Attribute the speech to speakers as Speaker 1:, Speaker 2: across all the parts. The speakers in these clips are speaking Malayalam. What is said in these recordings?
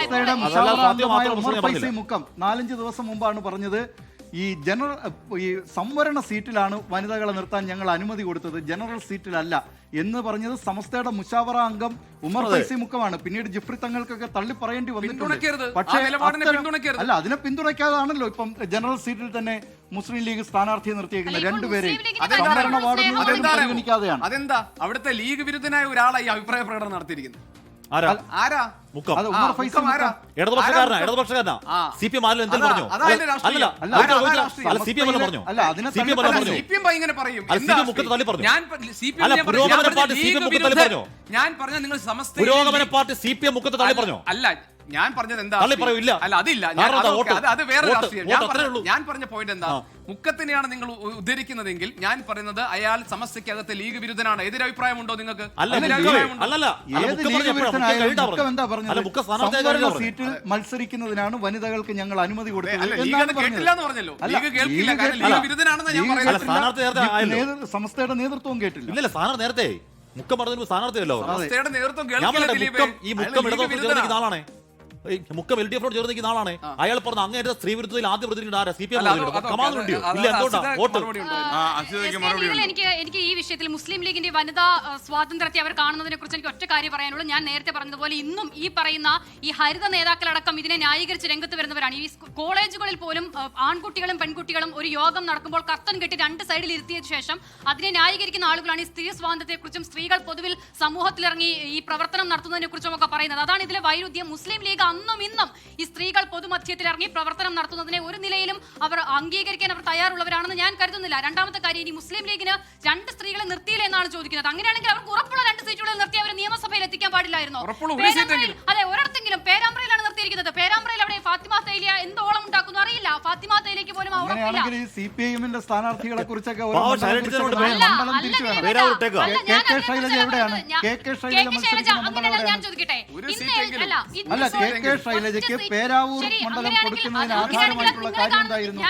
Speaker 1: സമസ്തയുടെ മുഷാവറ അംഗമായ ഉമർ ഫൈസി മുക്കം 4-5 ദിവസം മുമ്പാണ് പറഞ്ഞത് ഈ സംവരണ സീറ്റിലാണ് വനിതകളെ നിർത്താൻ ഞങ്ങൾ അനുമതി കൊടുത്തത്, ജനറൽ സീറ്റിലല്ല എന്ന് പറഞ്ഞത് സമസ്തയുടെ മുഷാവറ അംഗം ഉമർ ഫൈസി മുക്കമാണ്. പിന്നീട് ജിഫ്രി തങ്ങൾക്കൊക്കെ തള്ളി പറയേണ്ടി വന്നിട്ടുണ്ട്. പക്ഷേ അല്ല, അതിനെ പിന്തുണയ്ക്കാതാണല്ലോ ഇപ്പം ജനറൽ സീറ്റിൽ തന്നെ മുസ്ലിം ലീഗ് സ്ഥാനാർത്ഥിയെ നിർത്തിയേക്കുന്നത്. രണ്ടുപേരെയും സംവരണ വാർഡ് പരിഗണിക്കാതെയാണ്.
Speaker 2: അതെന്താ അവിടുത്തെ ലീഗ് വിരുദ്ധനായ ഒരാളായി അഭിപ്രായ പ്രകടനം നടത്തിയിരിക്കുന്നത്?
Speaker 3: ആരാ?
Speaker 4: ഇടതുപക്ഷക്കാരനാ CPM എന്തെങ്കിലും പറഞ്ഞോ?
Speaker 2: ഞാൻ പറഞ്ഞ നിങ്ങൾ സമസ്ത
Speaker 4: പുരോഗമന പാർട്ടി CPM മുഖത്ത് തള്ളി പറഞ്ഞോ?
Speaker 2: അല്ല, ഞാൻ പറഞ്ഞത് എന്താ? അല്ല, അതില്ല, അത് വേറെ രാഷ്ട്രീയം. ഞാൻ പറഞ്ഞ പോയിന്റ് എന്താ, മുക്കത്തിനെയാണ് നിങ്ങൾ ഉദ്ധരിക്കുന്നതെങ്കിൽ ഞാൻ പറയുന്നത് അയാൾ സമസ്തയ്ക്കകത്തെ ലീഗ് വിരുദ്ധനാണ്. എതിരഭിപ്രായമുണ്ടോ നിങ്ങൾക്ക്?
Speaker 1: സീറ്റിൽ മത്സരിക്കുന്നതിനാണ് വനിതകൾക്ക് ഞങ്ങൾ അനുമതി കൊടുത്തത്.
Speaker 2: കേട്ടില്ല എന്ന് പറഞ്ഞല്ലോ. ലീഗ് കേൾക്കില്ല, കാരണം ലീഗ് വിരുദ്ധനാണെന്ന് ഞാൻ പറയുന്നത്.
Speaker 1: സമസ്തയുടെ നേതൃത്വവും കേട്ടില്ല.
Speaker 4: ഇല്ല, സ്ഥാനാർത്ഥി നേരത്തെ മുക്കം പറഞ്ഞു സ്ഥാനാർത്ഥിയല്ലോ.
Speaker 2: സമസ്തയുടെ നേതൃത്വം കേൾക്കില്ല.
Speaker 4: ഈ മുക്കം ഇടതുപക്ഷ ആളാണ്, മുക്കം LDF ചോട് നിൽക്കുന്ന ആളാണ്. അയാൾ പറഞ്ഞ അങ്ങേറ്റ സ്ത്രീ വിരുദ്ധത്തിൽ ആദ്യം പ്രതിനിധി CPM.
Speaker 5: എനിക്ക് ഈ വിഷയത്തിൽ മുസ്ലിം ലീഗിന്റെ വനിതാ സ്വാതന്ത്ര്യത്തെ അവർ കാണുന്നതിനെ കുറിച്ച് എനിക്ക് ഒറ്റ കാര്യം പറയാനുള്ളൂ. ഞാൻ നേരത്തെ പറഞ്ഞതുപോലെ ഇന്നും ഈ പറയുന്ന ഈ ഹരിത നേതാക്കളടക്കം ഇതിനെ ന്യായീകരിച്ച് രംഗത്ത് വരുന്നവരാണ്. ഈ കോളേജുകളിൽ പോലും ആൺകുട്ടികളും പെൺകുട്ടികളും ഒരു യോഗം നടക്കുമ്പോൾ കർട്ടൻ കെട്ടി രണ്ട് സൈഡിൽ ഇരുത്തിയ ശേഷം അതിനെ ന്യായീകരിക്കുന്ന ആളുകളാണ് ഈ സ്ത്രീ സ്വാതന്ത്ര്യത്തെക്കുറിച്ചും സ്ത്രീകൾ പൊതുവിൽ സമൂഹത്തിലിറങ്ങി ഈ പ്രവർത്തനം നടത്തുന്നതിനെ കുറിച്ചും ഒക്കെ പറയുന്നത്. അതാണ് ഇതിലെ വൈരുദ്ധ്യം. മുസ്ലിം ലീഗ് അന്നും ഇന്നും ഈ സ്ത്രീകൾ പൊതുമധ്യത്തിൽ ഇറങ്ങി പ്രവർത്തനം നടത്തുന്നതിനെ ഒരു നിലയിലും അവർ അംഗീകരിക്കാൻ അവർ തയ്യാറുള്ളവരാണെന്ന് ഞാൻ കരുതുന്നില്ല. രണ്ടാമത്തെ കാര്യം, ഇനി മുസ്ലിം ലീഗിന് 2 സ്ത്രീകളെ നിർത്തിയില്ല എന്നാണ് ചോദിക്കുന്നത്. അങ്ങനെയാണെങ്കിൽ അവർക്ക് ഉറപ്പുള്ള 2 സീറ്റുകളിൽ നിർത്തി അവർ നിയമസഭയിൽ എത്തിക്കാൻ പാടില്ലായിരുന്നോ? അതെ, ഒരിടത്തെങ്കിലും പേരാമ്പ്രയിലാണ് നിർത്തിയിരിക്കുന്നത്. പേരാമ്പ്രയിൽ അവിടെ ഫാത്തിമ തൈലിയ എന്തോളം ഉണ്ടാക്കുന്നു അറിയില്ല. ഫാത്തിമ തൈലിക്ക് പോലും
Speaker 1: CPM സ്ഥാനാർത്ഥികളെ കുറിച്ചൊക്കെ
Speaker 5: ഞാൻ ചോദിക്കട്ടെ,
Speaker 1: ശൈലജയ്ക്ക് പേരാവൂർ മണ്ഡലം കൊടുക്കുന്നതിന് ആധാരമായിട്ടുള്ള കാര്യം എന്തായിരുന്നു?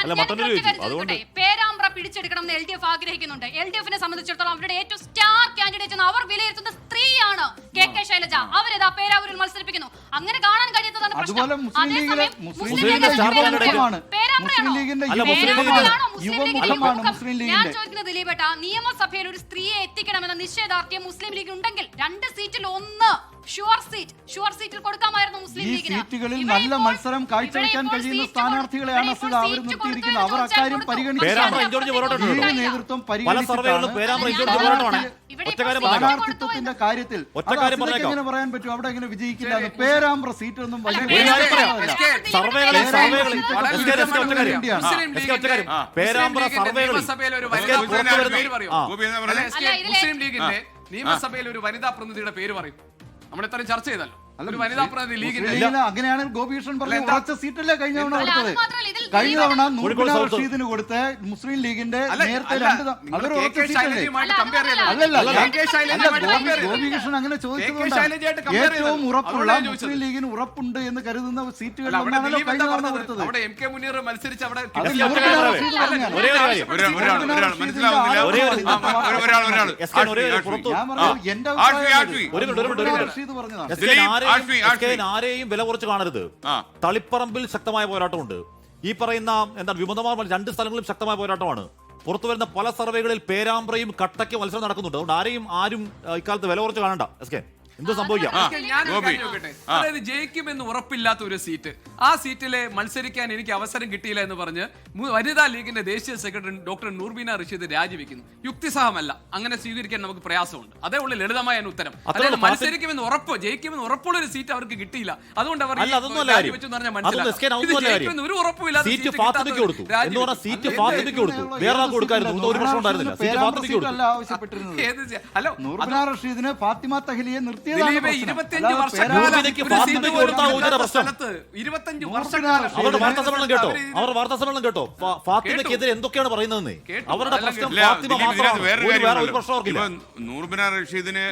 Speaker 5: പേരാമ്പ്ര പിടിച്ചെടുക്കണമെന്ന് LDF ആഗ്രഹിക്കുന്നുണ്ട്. LDFനെ സംബന്ധിച്ചിടത്തോളം അവരുടെ ഏറ്റവും സ്റ്റാർ കാൻഡിഡേറ്റ് എന്ന് അവർ വിലയിരുത്തുന്ന സ്ത്രീയാണ് KK ശൈലജ. അവരിതാ പേരാവൂരിൽ മത്സരിപ്പിക്കുന്നു. അങ്ങനെ കാണാൻ കഴിയുന്നതാണ് പ്രശ്നം. ഞാൻ ചോദിക്കുന്നത് ദിലീപേട്ട, നിയമസഭയിൽ ഒരു സ്ത്രീയെ എത്തിക്കണമെന്ന നിശ്ചയദാർഢ്യം മുസ്ലിം ലീഗ് ഉണ്ടെങ്കിൽ 2 സീറ്റിൽ 1 ഷുവർ സീറ്റിൽ കൊടുക്കാമായിരുന്നു മുസ്ലിം ലീഗിന്.
Speaker 1: സീറ്റുകളിൽ നല്ല മത്സരം കാഴ്ചവെക്കാൻ കഴിയുന്ന സ്ഥാനാർത്ഥികളെയാണ് അവർ നിർത്തിയിരിക്കുന്നത്. അവർ അക്കാര്യം നേതൃത്വം സ്ഥാനാർത്ഥിത്വത്തിന്റെ കാര്യത്തിൽ എങ്ങനെ പറയാൻ പറ്റും? അവിടെ എങ്ങനെ വിജയിക്കില്ല? പേരാമ്പ്ര സീറ്റ് ഒന്നും
Speaker 2: മുസ്ലിം ലീഗിന്റെ നിയമസഭയിൽ ഒരു വനിതാ പ്രതിനിധിയുടെ പേര് പറയും. നമ്മൾ ഇത്രയും ചർച്ച ചെയ്തല്ലോ.
Speaker 1: അങ്ങനെയാണ് ഗോപികൃഷ്ണൻ പറഞ്ഞ ഉറച്ച സീറ്റല്ലേ കഴിഞ്ഞ തവണ കൊടുത്തത്. കഴിഞ്ഞ തവണ നൂർബിന റഷീദിന് കൊടുത്ത് മുസ്ലിം ലീഗിന്റെ നേരത്തെ 2 അതൊരു ഉറച്ച സീറ്റല്ലേ? ഗോപികൃഷ്ണൻ അങ്ങനെ ചോദിച്ചതുകൊണ്ട് ഏറ്റവും ഉറപ്പുള്ള മുസ്ലിം ലീഗിന് ഉറപ്പുണ്ട് എന്ന് കരുതുന്ന സീറ്റുകളിലൊന്നാണല്ലോ കഴിഞ്ഞ തവണ കൊടുത്തത്.
Speaker 4: ആരെയും വില കുറച്ച് കാണരുത്. തളിപ്പറമ്പിൽ ശക്തമായ പോരാട്ടമുണ്ട്. ഈ പറയുന്ന എന്താണ് വിമതമാർ 2 സ്ഥലങ്ങളിലും ശക്തമായ പോരാട്ടമാണ്. പുറത്തു വരുന്ന പല സർവേകളിൽ പേരാമ്പ്രയും കട്ടയ്ക്ക് മത്സരം നടക്കുന്നുണ്ട്. അതുകൊണ്ട് ആരും ഇക്കാലത്ത് വില കുറച്ച് കാണണ്ട. എന്ത് സംഭവിക്കാം?
Speaker 2: അതായത് ജയിക്കുമെന്ന് ഉറപ്പില്ലാത്ത ഒരു സീറ്റ്, ആ സീറ്റിലെ മത്സരിക്കാൻ എനിക്ക് അവസരം കിട്ടിയില്ല എന്ന് പറഞ്ഞ് വനിതാ ലീഗിന്റെ ദേശീയ സെക്രട്ടറി ഡോക്ടർ നൂർബീന റഷീദ് രാജിവെക്കുന്നു. യുക്തിസഹമല്ല, അങ്ങനെ സ്വീകരിക്കാൻ നമുക്ക് പ്രയാസമുണ്ട്. അതേ ഉള്ളൂ ലളിതമായ ഉത്തരം. അതായത് മത്സരിക്കുമെന്ന് ഉറപ്പ്, ജയിക്കുമെന്ന് ഉറപ്പുള്ള ഒരു സീറ്റ് അവർക്ക് കിട്ടിയില്ല. അതുകൊണ്ട് അവർ രാജിവെച്ചു പറഞ്ഞാൽ മനസ്സിലാക്കും ഒരു ഉറപ്പില്ലാത്ത
Speaker 4: കേട്ടോ ഫാത്തിമയ്ക്കെതിരെ എന്തൊക്കെയാണ് പറയുന്നത്? അവരുടെ പ്രശ്നം
Speaker 3: നൂർബിന റഷീദിന്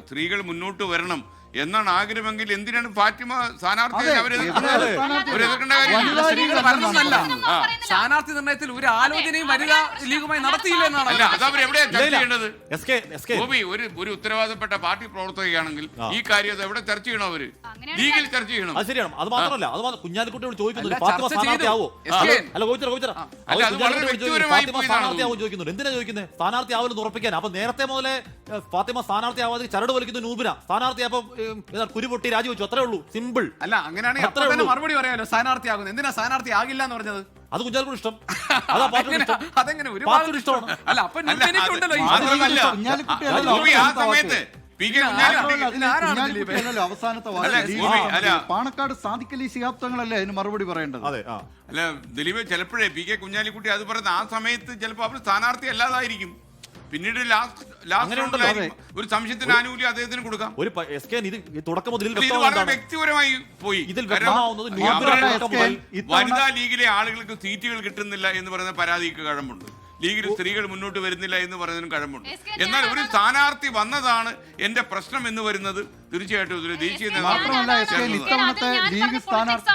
Speaker 3: സ്ത്രീകൾ മുന്നോട്ട് വരണം എന്നാണ് ആഗ്രഹമെങ്കിൽ എന്തിനാണ് ഫാത്തിമ സ്ഥാനാർത്ഥിയെ
Speaker 1: അതെ,
Speaker 3: അവര്
Speaker 1: എതിരെ സ്ഥാനാർത്ഥി
Speaker 3: ഒരു എതിർക്കേണ്ട കാര്യമില്ല.
Speaker 1: വനിതാ
Speaker 2: സ്ത്രീകൾ
Speaker 1: ലീഗ്
Speaker 2: വരണമെന്നല്ല
Speaker 3: ആ.
Speaker 2: സ്ഥാനാർത്ഥി നിർണയത്തിൽ ഒരു ആലോചനയും വനിതാ ലീഗുമായി നടത്തിയില്ല എന്നാണ്
Speaker 3: അല്ല അത് അവരെവിടെയാ ചർച്ച ചെയ്യേണ്ടത്?
Speaker 4: SK
Speaker 3: ഗോപി ഒരു ഉത്തരവാദപ്പെട്ട പാർട്ടി പ്രവർത്തകയാണെങ്കിൽ ഈ കാര്യം അത് എവിടെ ചർച്ച ചെയ്യണം? അവര് ലീഗിൽ ചർച്ച ചെയ്യണം.
Speaker 4: അത് ശരിയാണ്. അത് മാത്രമല്ല, അത് കുഞ്ഞാലിക്കുട്ടിയോട് ചോദിക്കുന്നുണ്ട്,
Speaker 2: അല്ല,
Speaker 4: ഫാത്തിമ
Speaker 2: ചർച്ച ചെയ്തു.
Speaker 4: സ്ഥാനാർത്ഥിയാവോ?
Speaker 2: SK.
Speaker 4: അല്ല, ഗോപിച്ചറ
Speaker 3: അല്ല, അത് വളരെ വ്യക്തിപരമായി
Speaker 4: ഫാത്തിമ
Speaker 3: പോയി
Speaker 4: സ്ഥാനാർത്ഥിയാവോ ചോദിക്കുന്നുണ്ട്. എന്തിനാ ചോദിക്കുന്നത്? സ്ഥാനാർത്ഥിയാവലെന്ന് ഉറപ്പിക്കാൻ. അപ്പൊ നേരത്തെ മുതലേ ഫാത്തിമ സ്ഥാനാർത്ഥിയാവാതെ ചരട് വലിക്കുന്ന നൂബിന സ്ഥാനാർത്ഥിയായപ്പോ കുരുപൊട്ടി രാജിവെച്ചു. അത്രേ ഉള്ളൂ, സിമ്പിൾ.
Speaker 2: അല്ല അങ്ങനെയാണെങ്കിൽ
Speaker 4: അത്രേ
Speaker 2: അപ്പൊ തന്നെ
Speaker 4: ഉള്ളൂ.
Speaker 2: മറുപടി പറയാമല്ലോ, സ്ഥാനാർത്ഥിയാകുന്നു. എന്തിനാ സ്ഥാനാർത്ഥി ആകില്ല എന്ന് പറഞ്ഞത്?
Speaker 4: അത് കുഞ്ഞാലിക്കുട്ടി ഇഷ്ടം. അതാ പാർട്ടിയുടെ ഇഷ്ടം.
Speaker 2: അതെങ്ങനെ ഒരു
Speaker 4: പാർട്ടിയുടെ ഇഷ്ടമാണ്.
Speaker 2: അല്ല അപ്പൊ ഉണ്ടല്ലോ ഈ
Speaker 3: മാത്രമല്ല,
Speaker 1: കുഞ്ഞാലിക്കുട്ടിയല്ലല്ലോ
Speaker 3: ഗോപി ആ
Speaker 1: അവസാനത്തെ
Speaker 3: സമയത്ത്
Speaker 1: വാക്ക്.
Speaker 3: പി കെ കുഞ്ഞാലിക്കുട്ടി
Speaker 1: കുഞ്ഞാലിക്കുട്ടിയല്ലല്ലോ അവസാനത്തെ വാക്ക്.
Speaker 3: അല്ല, ഗോപി, അല്ല.
Speaker 1: പാണക്കാട് സാദിഖ് അലി ശിഹാബ് തങ്ങളല്ലേ അതിന് മറുപടി പറയേണ്ടത്?
Speaker 4: അതെ.
Speaker 3: അല്ല ദിലീപ്, ചിലപ്പോഴേ പി കെ കുഞ്ഞാലിക്കുട്ടി അത് പറയുന്ന ആ സമയത്ത് ചിലപ്പോൾ അവർ സ്ഥാനാർത്ഥി അല്ലാതായിരിക്കും. പിന്നീട് ലാസ്റ്റ് ഒരു സംശയത്തിന് ആനുകൂല്യം അദ്ദേഹത്തിന് കൊടുക്കാം.
Speaker 4: ഒരു SK ഇത് തുടക്കം മുതൽ
Speaker 3: ഇത് വളരെ വ്യക്തിപരമായി പോയി.
Speaker 4: ഇതിൽ
Speaker 3: കാരണം
Speaker 4: വ്യക്തമാവുന്നത്
Speaker 3: ഈ
Speaker 4: നൂബിന
Speaker 3: അവരുടെ
Speaker 4: അടക്കം മുതൽ
Speaker 3: വനിതാ ലീഗിലെ ആളുകൾക്ക് സീറ്റുകൾ കിട്ടുന്നില്ല എന്ന് പറയുന്ന പരാതിക്ക് കഴമ്പുണ്ട്. ലീഗിൽ സ്ത്രീകൾ മുന്നോട്ട് വരുന്നില്ല എന്ന് പറയുന്നതിനും കഴമ്പുണ്ട്. എന്നാൽ ഒരു സ്ഥാനാർത്ഥി വന്നതാണ് എന്റെ പ്രശ്നം എന്ന് വരുന്നത് തീർച്ചയായിട്ടും ഒരു ദേശീയ
Speaker 1: മാത്രമല്ല SK ഇത്തവണത്തെ ലീഗ് സ്ഥാനാർത്ഥി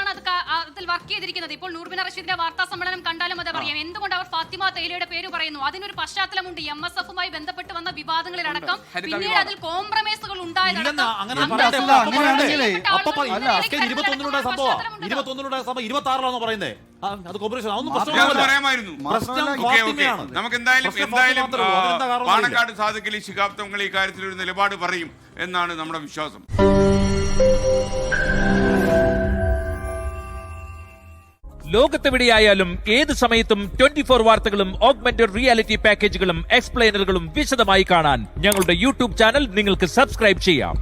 Speaker 5: അതിൽ വർക്ക് ചെയ്തിരിക്കുന്നത്. ഇപ്പോൾ നൂർബിന റഷീദിന്റെ വാർത്താ സമ്മേളനം കണ്ടാലും അത് പറയാം. എന്തുകൊണ്ട് അവർ ഫാത്തിമ തേയിലയുടെ പേര് പറയുന്നു? അതിനൊരു പശ്ചാത്തലമുണ്ട്. MSFുമായി ബന്ധപ്പെട്ട് വന്ന വിവാദങ്ങളിലടക്കം പിന്നീട് അതിൽ കോംപ്രമൈസുകൾ ഉണ്ടായതടക്കം.
Speaker 1: അങ്ങനെയാണെങ്കിലേ
Speaker 4: 21 സംഭവം 26 പറയുന്നത്. അത് കോർപ്പറേഷൻ അതൊന്നും
Speaker 3: പറയാമായിരുന്നു.
Speaker 4: പ്രശ്നം
Speaker 3: ഓക്കെ.
Speaker 4: ഫാത്തിമയാണ്.
Speaker 3: നമുക്ക് എന്തായാലും പാണക്കാട് സാദിഖ് അലി ശിഹാബ് തങ്ങൾ ഈ കാര്യത്തിൽ ഒരു നിലപാട് പറയും എന്നാണ് നമ്മുടെ വിശ്വാസം.
Speaker 6: ലോകത്തെവിടെയായാലും ഏത് സമയത്തും 24 വാർത്തകളും ഓഗ്മെന്റഡ് റിയാലിറ്റി പാക്കേജുകളും എക്സ്പ്ലെയിനറുകളും വിശദമായി കാണാൻ ഞങ്ങളുടെ യൂട്യൂബ് ചാനൽ നിങ്ങൾക്ക് സബ്സ്ക്രൈബ് ചെയ്യാം.